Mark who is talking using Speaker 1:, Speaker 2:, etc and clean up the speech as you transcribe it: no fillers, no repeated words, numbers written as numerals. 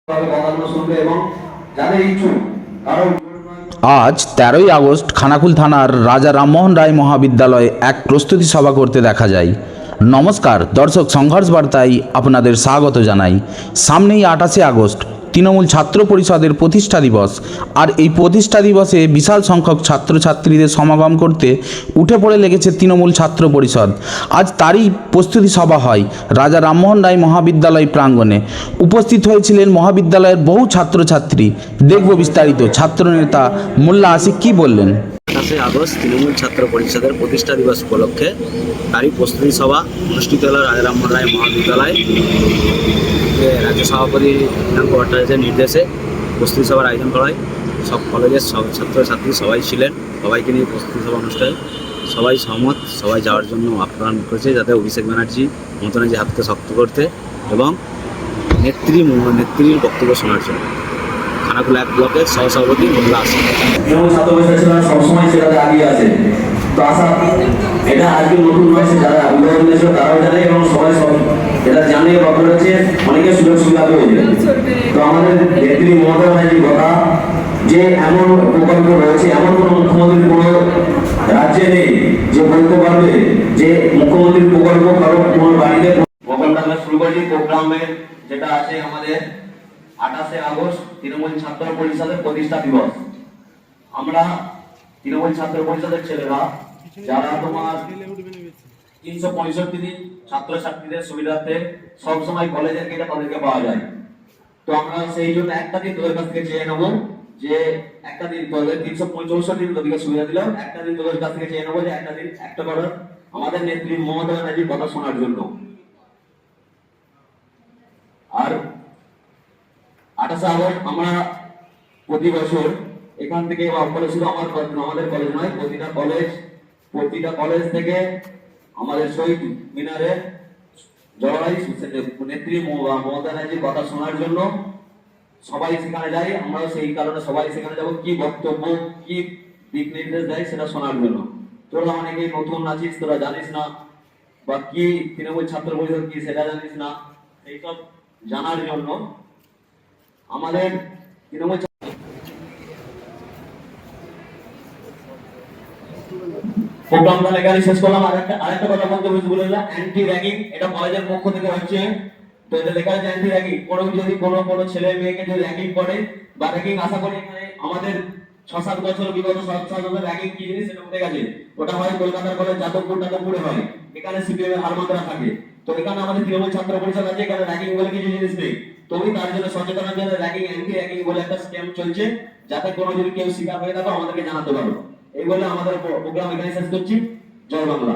Speaker 1: আজ 13ই আগস্ট খানাকুল থানার রাজা রামমোহন রায় মহাবিদ্যালয়ে এক প্রস্তুতি সভা করতে দেখা যায়। নমস্কার দর্শক, সংঘর্ষ বার্তায় আপনাদের স্বাগত জানাই। সামনেই 28শে আগস্ট তৃণমূল ছাত্র পরিষদের প্রতিষ্ঠা দিবস। আর এই প্রতিষ্ঠা দিবসে বিশাল সংখ্যক ছাত্রছাত্রীদের সমাগম করতে উঠে পড়ে লেগেছে তৃণমূল ছাত্র পরিষদ। আজ তারই প্রস্তুতি সভা হয় রাজা রামমোহন রায় মহাবিদ্যালয় প্রাঙ্গণে। উপস্থিত হয়েছিলেন মহাবিদ্যালয়ের বহু ছাত্রছাত্রী। দেখব বিস্তারিত ছাত্রনেতা মোল্লা আশিক কি বললেন।
Speaker 2: 28শে আগস্ট তৃণমূল ছাত্র পরিষদের প্রতিষ্ঠা দিবস উপলক্ষে তারই প্রস্তুতি সভা অনুষ্ঠিত হল রাজা রামমোহন রায় মহাবিদ্যালয়। রাজ্য সভাপতি দিনাঙ্ক ভট্টাচার্যের নির্দেশে প্রস্তুতি সভার আয়োজন করা হয়। সব কলেজের সব ছাত্রছাত্রী সবাই ছিলেন, সবাইকে নিয়ে প্রস্তুতি সভা অনুষ্ঠানে সবাই সহমত, সবাই যাওয়ার জন্য আহ্বান করেছে, যাতে অভিষেক ব্যানার্জি মমতা ব্যানার্জি হাতকে শক্ত করতে এবং নেত্রীর বক্তব্য শোনার জন্য। খানাকুল 1 ব্লকের সহসভাপতি মোল্লা আশিক।
Speaker 3: সবসময় সেটাতে আগিয়ে আছে। তো আশা এটা আজকে নতুন নয়, যারা অভিভাবক ছিল তারাও জানে এবং সবাই সব এটা জানে বা করেছে, অনেকে সুযোগ সুবিধা পেয়েছে। তো আমাদের নেত্রী মমতা ব্যানার্জির কথা যে এমন প্রকল্প রয়েছে, এমন কোনো মুখ্যমন্ত্রীর কোনো রাজ্যে নেই যে বলতে পারবে যে মুখ্যমন্ত্রীর প্রকল্প কারো কোনো বাড়িতে প্রকল্পটা আমরা শুরু করেছি। প্রোগ্রামের যেটা আছে আমাদের 28শে আগস্ট তৃণমূল ছাত্র পরিষদের প্রতিষ্ঠা দিবস। আমরা তৃণমূল ছাত্র পরিষদের ছেলেরা যারা তোমার 365 দিন ছাত্রছাত্রীদের সুবিধার্থে সবসময় কলেজের গেটে তাদেরকে পাওয়া যায়। তো আমরা সেই জন্য একটা দিন তোদের কাছ থেকে চেয়ে নেবো যে একটা দিন তোদের 365 দিন তোদেরকে সুবিধা দিলাম, একটা দিন তোদের কাছ থেকে চেয়ে নেবো যে একটা দিন একটা করার আমাদের নেত্রী মমতা ব্যানার্জির কথা শোনার জন্য। আর 28শে আগস্ট আমরা প্রতি বছর এখান থেকে শুধু আমাদের কলেজ নয়, প্রতিটা কলেজ থেকে আমাদের শহীদ মিনারে জড়াই নেত্রী মমতা ব্যানার্জির কথা শোনার জন্য সবাই সেখানে যাই। আমরা সেই কারণে সবাই সেখানে যাবো, কি বক্তব্য কি দিক নির্দেশ দেয় সেটা শোনার জন্য। তোরা অনেকেই নতুন আছিস, তোরা জানিস না বা কি তৃণমূল ছাত্র পরিষদ কি সেটা জানিস না, এইসব জানার জন্য আমাদের তৃণমূল প্রোগ্রামটা এখানে শেষ করলাম। আরেকটা কথা বলতে ভুলে গেলাম, অ্যান্টি র্যাগিং এটা কলেজের পক্ষ থেকে হচ্ছে। তো এটা লেখা আছে অ্যান্টি র্যাগিং। যদি কোনো ছেলে মেয়েকে যদি র্যাগিং করে বা র্যাগিং আশা করি এখানে আমাদের 6-7 বছর বিগত 7 বছর র্যাগিং কি জিনিস সেটা উঠে গেছে। ওটা হয় কলকাতার কলেজ যাদবপুরে হয়, এখানে সিপিএম এর হারমাত্রা থাকে। তো এখানে আমাদের তৃণমূল ছাত্র পরিষদ আছে, এখানে র্যাগিং বলে কিছু জিনিস নেই। তবে তার জন্য সচেতনার জন্য র্যাগিং অ্যান্টি র্যাগিং বলে একটা স্ক্যাম চলছে, যাতে কোনো যদি কেউ শিকার হয়ে থাকে আমাদেরকে জানাতে পারো। এই বলে আমাদের প্রোগ্রাম এখানে শেষ করছি। জয় বাংলা।